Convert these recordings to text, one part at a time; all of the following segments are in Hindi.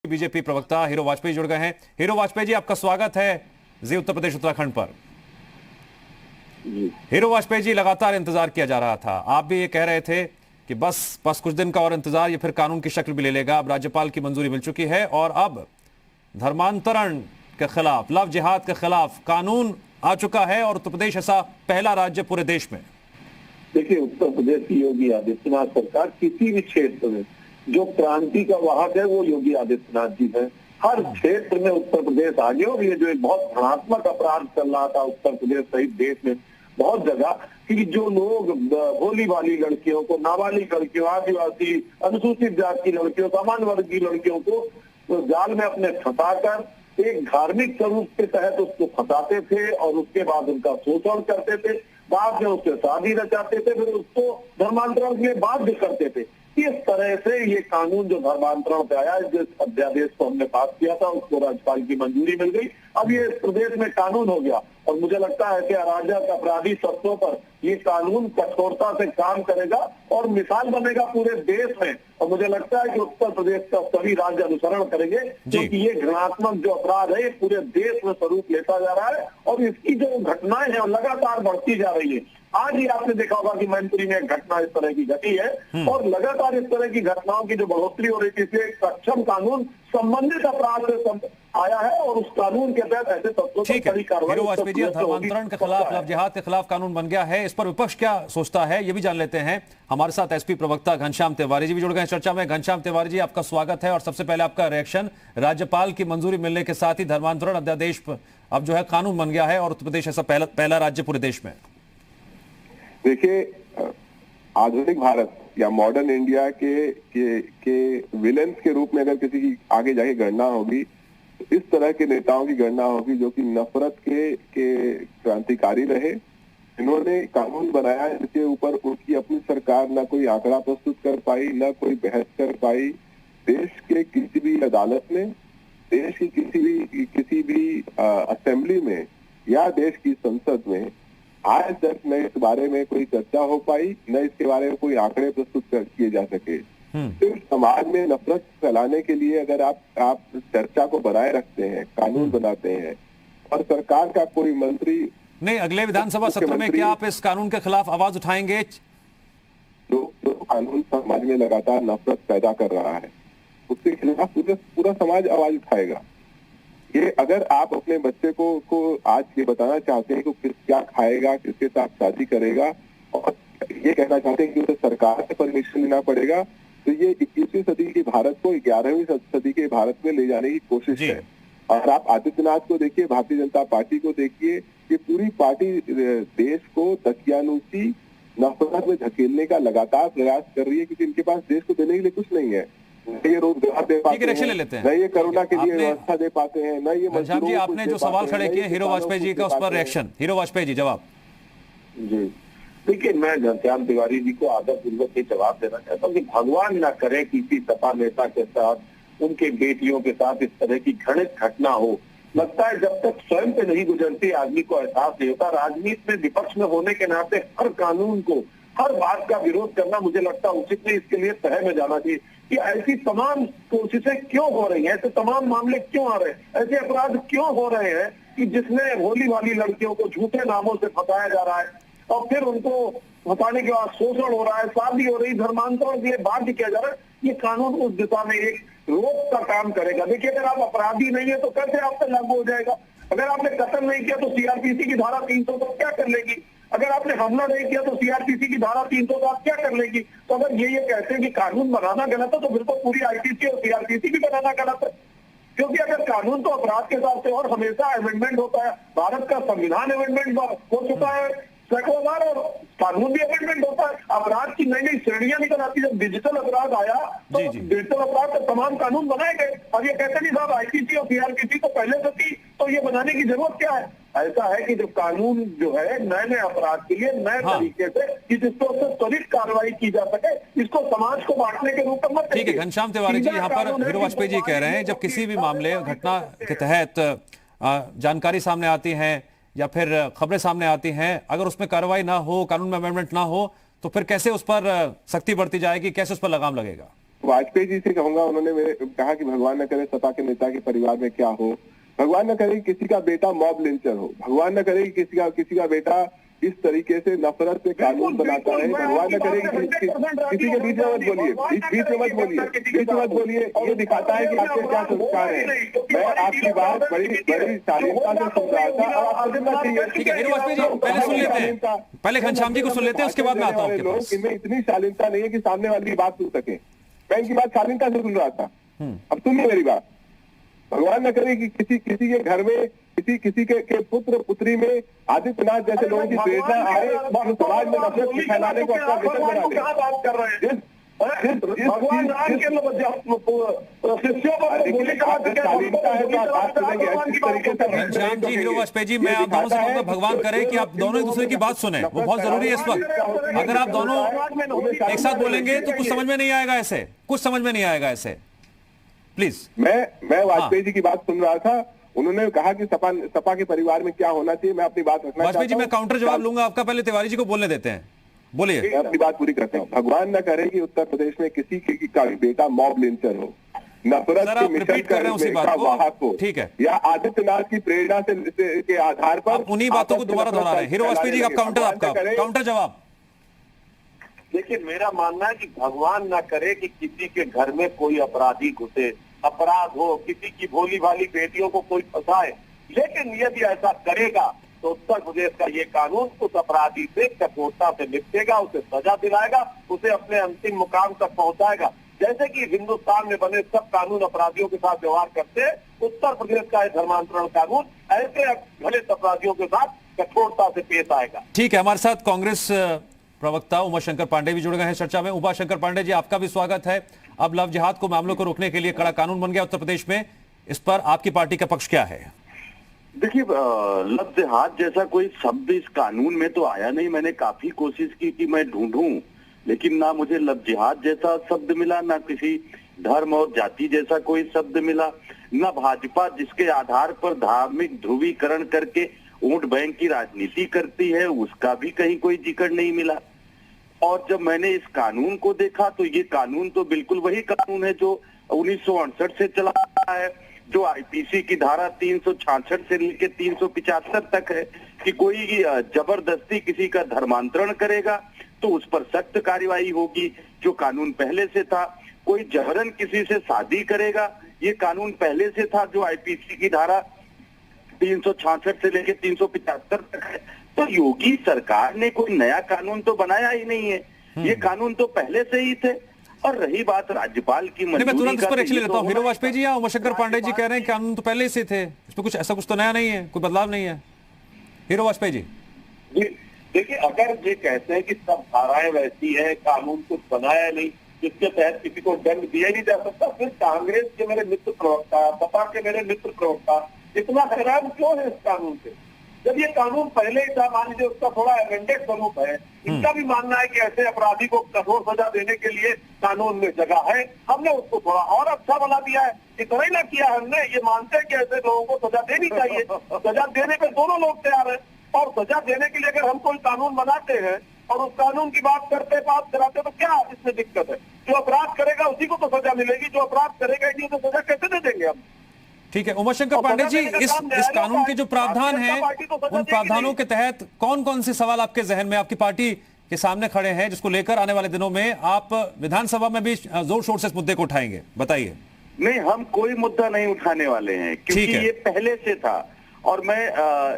बीजेपी प्रवक्ता हीरो वाजपेयी जुड़ गए हैं। हीरो वाजपेयी जी, आपका स्वागत है जी उत्तर प्रदेश उत्तराखंड पर। हीरो वाजपेयी जी, लगातार इंतजार किया जा रहा था, आप भी ये कह रहे थे कि बस कुछ दिन का और इंतजार, ये फिर कानून की शक्ल भी ले लेगा। अब राज्यपाल की मंजूरी मिल चुकी है और अब धर्मांतरण के खिलाफ, लव जिहाद के खिलाफ कानून आ चुका है और उत्तर प्रदेश ऐसा पहला राज्य पूरे देश में। देखिए, उत्तर प्रदेश की योगी आदित्यनाथ सरकार किसी भी क्षेत्र में जो क्रांति का वाहक है वो योगी आदित्यनाथ जी है। हर क्षेत्र में उत्तर प्रदेश आगे, और ये जो एक बहुत धनात्मक अपराध चल रहा था उत्तर प्रदेश सहित देश में बहुत जगह, कि जो लोग भोली भाली लड़कियों को, नाबालिग लड़कियों, आदिवासी, अनुसूचित जाति की लड़कियों, सामान्य वर्ग की लड़कियों को जाल में अपने फंसाकर एक धार्मिक स्वरूप के तहत उसको फंसाते थे और उसके बाद उनका शोषण करते थे, बाद में उससे शादी रचाते थे, फिर उसको धर्मांतरण के लिए बाध्य करते थे। इस तरह से ये कानून जो धर्मांतरण पे आया, जिस अध्यादेश को हमने पास किया था उसको राज्यपाल की मंजूरी मिल गई, अब ये प्रदेश में कानून हो गया। और मुझे लगता है कि अराजक अपराधी तत्वों पर ये कानून कठोरता से काम करेगा और मिसाल बनेगा पूरे देश में। और मुझे लगता है कि उत्तर प्रदेश का सभी राज्य अनुसरण करेंगे, क्योंकि ये घृणात्मक जो अपराध है ये पूरे देश में स्वरूप लेता जा रहा है और इसकी जो घटनाएं हैं लगातार बढ़ती जा रही है। आज ही आपने देखा होगा कि मैनपुरी में एक घटना इस तरह की घटी है और लगातार इस तरह की घटनाओं की जो बढ़ोतरी हो रही थी, इसलिए एक सक्षम कानून संबंधित अपराध से आया है और उस कानून के तहत ऐसे तत्वों पर कड़ी कार्रवाई। धर्मांतरण के खिलाफ, लव जिहाद के खिलाफ कानून बन गया है, इस पर विपक्ष क्या सोचता है ये भी जान लेते हैं। हमारे साथ एसपी प्रवक्ता घनश्याम तिवारी जी भी जुड़ गए हैं चर्चा में। घनश्याम तिवारी जी, आपका स्वागत है और सबसे पहले आपका रिएक्शन, राज्यपाल की मंजूरी मिलने के साथ ही धर्मांतरण अध्यादेश अब जो है कानून बन गया है और उत्तर प्रदेश ऐसा पहला राज्य पूरे देश में। देखिए, आधुनिक भारत या मॉडर्न इंडिया के विलेंस के रूप में अगर किसी की आगे जाके गणना होगी, तो इस तरह के नेताओं की गणना होगी जो कि नफरत के क्रांतिकारी रहे। इन्होंने कानून बनाया जिसके ऊपर उनकी अपनी सरकार ना कोई आंकड़ा प्रस्तुत कर पाई, ना कोई बहस कर पाई। देश के किसी भी अदालत में, देश की किसी भी असेंबली में या देश की संसद में आज तक न इस बारे में कोई चर्चा हो पाई, न इसके बारे में कोई आंकड़े प्रस्तुत किए जा सके। सिर्फ समाज में नफरत फैलाने के लिए अगर आप चर्चा को बनाए रखते हैं, कानून बनाते हैं और सरकार का कोई मंत्री नहीं, अगले विधानसभा सत्र में क्या आप इस कानून के खिलाफ आवाज उठाएंगे? जो कानून समाज में लगातार नफरत पैदा कर रहा है उसके खिलाफ पूरा समाज आवाज उठाएगा। ये अगर आप अपने बच्चे को आज ये बताना चाहते हैं कि क्या खाएगा, किसके साथ शादी करेगा और ये कहना चाहते हैं कि उसे सरकार से परमिशन लेना पड़ेगा, तो ये 21वीं सदी के भारत को 11वीं सदी के भारत में ले जाने की कोशिश है। और आप आदित्यनाथ को देखिए, भारतीय जनता पार्टी को देखिए, ये पूरी पार्टी देश को दकियानूसी नफरत में धकेलने का लगातार प्रयास कर रही है, क्योंकि इनके पास देश को देने के लिए कुछ नहीं है। न ये रोजगार दे पाते हैं, न ये कोरोना के लिए व्यवस्था दे पाते हैं, न ये घनश्याम जी, आपने जो सवाल खड़े किए हीरो वाजपेयी जी का, उस पर रिएक्शन हीरो वाजपेयी जी जवाब। जी देखिए, मैं घनश्याम तिवारी जी को आदरपूर्वक ये जवाब देना चाहता हूँ कि भगवान ना करे किसी सपा नेता के साथ, उनके बेटियों के साथ इस तरह की घृणित घटना हो। लगता है जब तक स्वयं पे नहीं गुजरती आदमी को एहसास नहीं होता। राजनीति में विपक्ष में होने के नाते हर कानून को, हर बात का विरोध करना मुझे लगता है उचित नहीं। इसके लिए तह में जाना चाहिए कि ऐसी तमाम कोशिशें क्यों हो रही हैं, ऐसे तमाम मामले क्यों आ रहे हैं, ऐसे अपराध क्यों हो रहे हैं कि जिसमें भोली भाली लड़कियों को झूठे नामों से फंसाया जा रहा है और फिर उनको फंसाने के बाद शोषण हो रहा है, शादी हो रही, धर्मांतरण के लिए बाध्य किया जा रहा है। ये कानून उस दिशा में एक रोक का काम करेगा। देखिए, अगर आप अपराधी नहीं है तो कैसे आप पे लागू हो जाएगा? अगर आपने कत्ल नहीं किया तो सीआरपीसी की धारा 300 तो क्या कर लेगी? अगर आपने हमला नहीं किया तो सीआरपीसी की धारा 300 तो आप क्या कर लेगी? तो अगर ये कहते हैं कि कानून बनाना गलत है तो फिर तो पूरी आईपीसी और सीआरपीसी भी बनाना गलत है, क्योंकि अगर कानून तो अपराध के हिसाब से और हमेशा अमेंडमेंट होता है। भारत का संविधान अमेंडमेंट हो चुका है सैकड़ों बार और कानून भी अमेंडमेंट होता है। अपराध की नई नई श्रेणियां निकल आती है। जब डिजिटल अपराध आया तो डिजिटल अपराध के तमाम कानून बनाए गए। अब ये कहते नहीं साहब आईपीसी और सीआरपीसी तो पहले से थी, तो ये बनाने की जरूरत क्या है? ऐसा है कि जो कानून जो है नए अपराध के लिए नए तरीके से कि जिसको त्वरित कार्रवाई की जा सके, इसको समाज को बांटने के रूप में। ठीक है घनश्याम तिवारी जी, यहाँ पर हीरो वाजपेयी जी कह रहे हैं जब किसी भी मामले घटना के तहत जानकारी सामने आती है या फिर खबरें सामने आती हैं, अगर उसमें कार्रवाई ना हो, कानून में अमेंडमेंट ना हो, तो फिर कैसे उस पर सख्ती बढ़ती जाएगी, कैसे उस पर लगाम लगेगा? वाजपेयी जी से कहूंगा, उन्होंने कहा कि भगवान न करे सपा के नेता के परिवार में क्या हो, भगवान न करे कि किसी का बेटा मॉब लिंचर हो, भगवान न करे कि किसी का बेटा इस तरीके से नफरत से कानून बनाता है, भगवान न करे कि किसी के बीच में मत बोलिए, बीच में मत बोलिए। ये दिखाता है कि आपके क्या संस्कार है। मैं आपकी बात बड़ी शालीनता से सुन रहा था। अब आप समझना चाहिए। ठीक है हीरो वाजपेयी जी, पहले सुन लेते हैं, पहले घनश्याम जी को सुन लेते हैं, उसके बाद में आता हूं आपके पास। इनमें इतनी शालीनता नहीं है कि सामने वाली बात सुन सके। मैं इनकी बात शालीनता से सुन रहा था, अब सुनिए मेरी बात। भगवान न करे कि किसी के घर में किसी के पुत्र पुत्री में आदित्यनाथ जैसे लोगों की प्रेरणा आए, जो समाज में नफरत फैलाने को अपना मिशन बना ले। बात कर रहे हैं भगवान राम के शिष्यों घनश्याम जी, हीरो वाजपेयी जी, मैं आप दोनों से कहूंगा भगवान करे कि आप दोनों एक दूसरे की बात सुने, वो बहुत जरूरी है इस वक्त। अगर आप दोनों एक साथ बोलेंगे तो कुछ समझ में नहीं आएगा, ऐसे कुछ समझ में नहीं आएगा ऐसे, प्लीज। मैं वाजपेयी जी की बात सुन रहा था, उन्होंने कहा कि सपा के परिवार में क्या होना चाहिए। मैं अपनी बात रखना वाजपेयी जी, मैं काउंटर जवाब लूंगा आपका, पहले तिवारी जी को बोलने देते हैं, बोलिए। मैं अपनी बात पूरी करता हूँ। भगवान न करे कि उत्तर प्रदेश में किसी का बेटा मॉब लिंचर हो, नफरत के मिशन का वाहक हो, ठीक है, या आदित्यनाथ की प्रेरणा से के आधार पर आप उन्हीं बातों को दोबारा दोहरा रहे हैं। हीरो वाजपेयी जी, आप काउंटर जवाब। देखिए, मेरा मानना है कि भगवान ना करे कि किसी के घर में कोई अपराधी घुसे, अपराध हो, किसी की भोली भाली बेटियों को कोई फंसाए, लेकिन यदि ऐसा करेगा तो उत्तर प्रदेश का ये कानून उस अपराधी से कठोरता से निपटेगा, उसे सजा दिलाएगा, उसे अपने अंतिम मुकाम तक पहुंचाएगा। जैसे कि हिंदुस्तान में बने सब कानून अपराधियों के साथ व्यवहार करते हैं, उत्तर प्रदेश का यह धर्मांतरण कानून ऐसे घृणित अपराधियों के साथ कठोरता से पेश आएगा। ठीक है, हमारे साथ कांग्रेस प्रवक्ता उमाशंकर पांडे भी जुड़ गए हैं चर्चा में। उमाशंकर पांडे जी, आपका भी स्वागत है। अब लव जिहाद को मामलों को रोकने के लिए कड़ा कानून बन गया उत्तर प्रदेश में, इस पर आपकी पार्टी का पक्ष क्या है? देखिए, लव जिहाद जैसा कोई शब्द इस कानून में तो आया नहीं। मैंने काफी कोशिश की कि मैं ढूंढूं, लेकिन ना मुझे लव जिहाद जैसा शब्द मिला, ना किसी धर्म और जाति जैसा कोई शब्द मिला, ना भाजपा जिसके आधार पर धार्मिक ध्रुवीकरण करके वोट बैंक की राजनीति करती है उसका भी कहीं कोई जिक्र नहीं मिला। और जब मैंने इस कानून को देखा तो ये कानून तो बिल्कुल वही कानून है जो 1968 से चला रहा है, जो आईपीसी की धारा 366 से लेकर 375 तक है कि कोई जबरदस्ती किसी का धर्मांतरण करेगा तो उस पर सख्त कार्रवाई होगी, जो कानून पहले से था। कोई जबरन किसी से शादी करेगा, ये कानून पहले से था जो आईपीसी की धारा 366 से लेकर 375 तक है। तो योगी सरकार ने कोई नया कानून तो बनाया ही नहीं है, ये कानून तो पहले से ही थे। और रही बात राज्यपाल की मैं तुरंत इस पर एक्शन लेता हूँ। हीरो वाजपेयी जी या उमाशंकर पांडे जी कह रहे हैं कानून तो पहले से थे, इसमें कुछ ऐसा कुछ तो नया नहीं है, कोई बदलाव नहीं है। हीरो वाजपेयी जी, देखिए, अगर ये कहते हैं कि सब धाराएं वैसी है, कानून कुछ बनाया नहीं जिसके तहत किसी को दंड दिया नहीं जा सकता, फिर कांग्रेस के मेरे मित्र प्रवक्ता, सपा के मेरे मित्र प्रवक्ता इतना हैरान क्यों है इस कानून से? जब ये कानून पहले ही था, मान लीजिए उसका थोड़ा अमेंडेड स्वरूप है, इनका भी मानना है कि ऐसे अपराधी को कठोर सजा देने के लिए कानून में जगह है, हमने उसको थोड़ा और अच्छा बना दिया है। इतना ही ना किया हमने, ये मानते हैं कि ऐसे लोगों को सजा देनी चाहिए, सजा देने पे दोनों लोग तैयार है। और सजा देने के लिए अगर हम कोई कानून बनाते हैं और उस कानून की बात करते बात कराते तो क्या इसमें दिक्कत है? जो अपराध करेगा उसी को तो सजा मिलेगी, जो अपराध करेगा ही नहीं तो सजा कैसे दे देंगे हम? ठीक है उमाशंकर पांडे जी, इस कानून के जो प्रावधान हैं उन प्रावधानों के तहत कौन कौन से सवाल आपके जहन में, आपकी पार्टी के सामने खड़े हैं, जिसको लेकर आने वाले दिनों में आप विधानसभा में भी जोर शोर से इस मुद्दे को उठाएंगे? बताइए। नहीं, हम कोई मुद्दा नहीं उठाने वाले हैं क्योंकि ये पहले से था। और मैं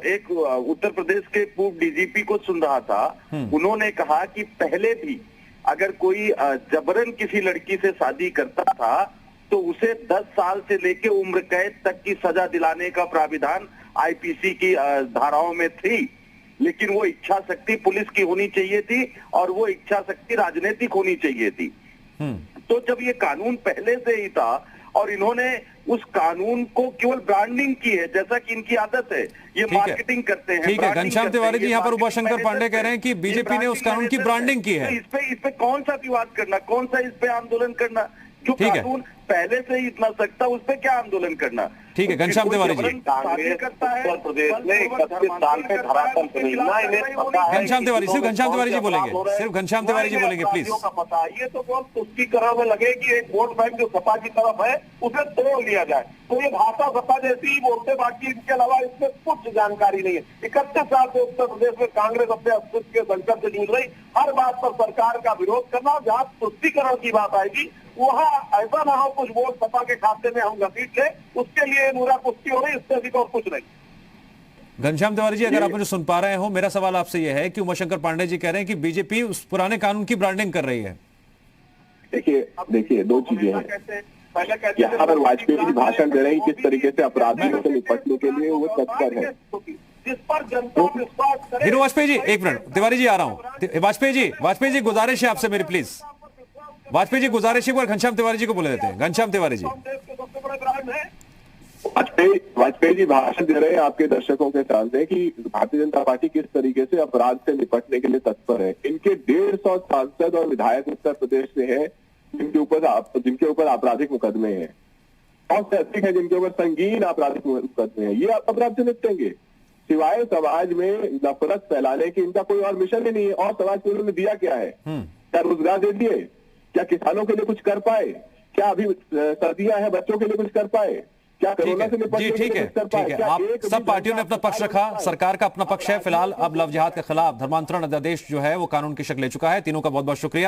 एक उत्तर प्रदेश के पूर्व डीजीपी को सुन रहा था, उन्होंने कहा कि पहले भी अगर कोई जबरन किसी लड़की से शादी करता था तो उसे 10 साल से लेकर उम्र कैद तक की सजा दिलाने का प्राविधान आईपीसी की धाराओं में थी, लेकिन वो इच्छा शक्ति पुलिस की होनी चाहिए थी और वो इच्छा शक्ति राजनीतिक होनी चाहिए थी। तो जब ये कानून पहले से ही था और इन्होंने उस कानून को केवल ब्रांडिंग की है, जैसा कि इनकी आदत है, ये मार्केटिंग करते हैं। ठीक है घनश्याम तिवारी जी, यहाँ पर उमाशंकर पांडे कह रहे हैं कि बीजेपी ने उस कानून की ब्रांडिंग की है। इस पे कौन सा विवाद करना, कौन सा इस पे आंदोलन करना, जो ठीक है। कानून पहले से ही इतना सख्त था, उस पे क्या आंदोलन करना। ठीक है, घनश्याम तिवारी जी। कांग्रेस उत्तर प्रदेश में 31 साल पे धरातल पे नहीं ना, इन्हें पता है। घनश्याम तिवारी, सिर्फ घनश्याम तिवारी जी बोलेंगे, सिर्फ घनश्याम तिवारी जी बोलेंगे प्लीज। का पता है, ये तो बहुत तुष्टिकरण में लगे कि एक वोट बैंक जो सपा की तरफ है उसे तोड़ लिया जाए, तो ये भाषा सपा जैसी ही बोलते, बाकी इनके अलावा इसमें कुछ जानकारी नहीं है। 31 साल से उत्तर प्रदेश में कांग्रेस अपने अस्तित्व के संकट से जूझ रही, हर बात पर सरकार का विरोध करना, जहां तुष्टिकरण की बात आएगी वहां ऐसा ना हो कुछ वोट सपा के खाते में हम घसीट ले, उसके लिए नूरा कुश्ती हो रही, इससे अधिक और कुछ नहीं। घनश्याम तिवारी जी, अगर आप मुझे सुन पा रहे हो, मेरा सवाल आपसे यह है कि उमाशंकर पांडे जी कह रहे हैं कि बीजेपी उस पुराने कानून की ब्रांडिंग कर रही है। देखिए दो चीजें हैं। यहाँ पर वाजपेयी जी भाषण दे रहे हैं किस तरीके से अपराधियों से निपटने के लिए वो तत्पर है। जिस पर जनता विश्वास करे। हीरो वाजपेयी जी, एक मिनट, तिवारी जी आ रहा हूं। वाजपेयी जी गुजारिश है आपसे मेरी, प्लीज। वाजपेयी जी गुजारिश है, घनश्याम तिवारी जी को बोले देते हैं। घनश्याम तिवारी जी। वाजपेयी जी भाषण दे रहे हैं आपके दर्शकों के सामने कि भारतीय जनता पार्टी किस तरीके से अपराध से निपटने के लिए तत्पर है। इनके 150 सांसद और विधायक उत्तर प्रदेश से हैं जिनके ऊपर आपराधिक मुकदमे हैं, और से अधिक है जिनके ऊपर संगीन आपराधिक मुकदमे हैं। ये अपराध से निपटेंगे, सिवाय समाज में नफरत फैलाने की इनका कोई और मिशन ही नहीं है। और समाज को उन्होंने दिया क्या है? क्या रोजगार दे दिए? क्या किसानों के लिए कुछ कर पाए? क्या अभी सर्दियां हैं, बच्चों के लिए कुछ कर पाए? क्या कोरोना से निपटने के लिए कुछ कर पाए? ठीक है, आप सब पार्टियों ने अपना पक्ष रखा, सरकार का अपना पक्ष है। फिलहाल अब लव जिहाद के खिलाफ धर्मांतरण अध्यादेश जो है वो कानून की शक्ल ले चुका है। तीनों का बहुत बहुत शुक्रिया।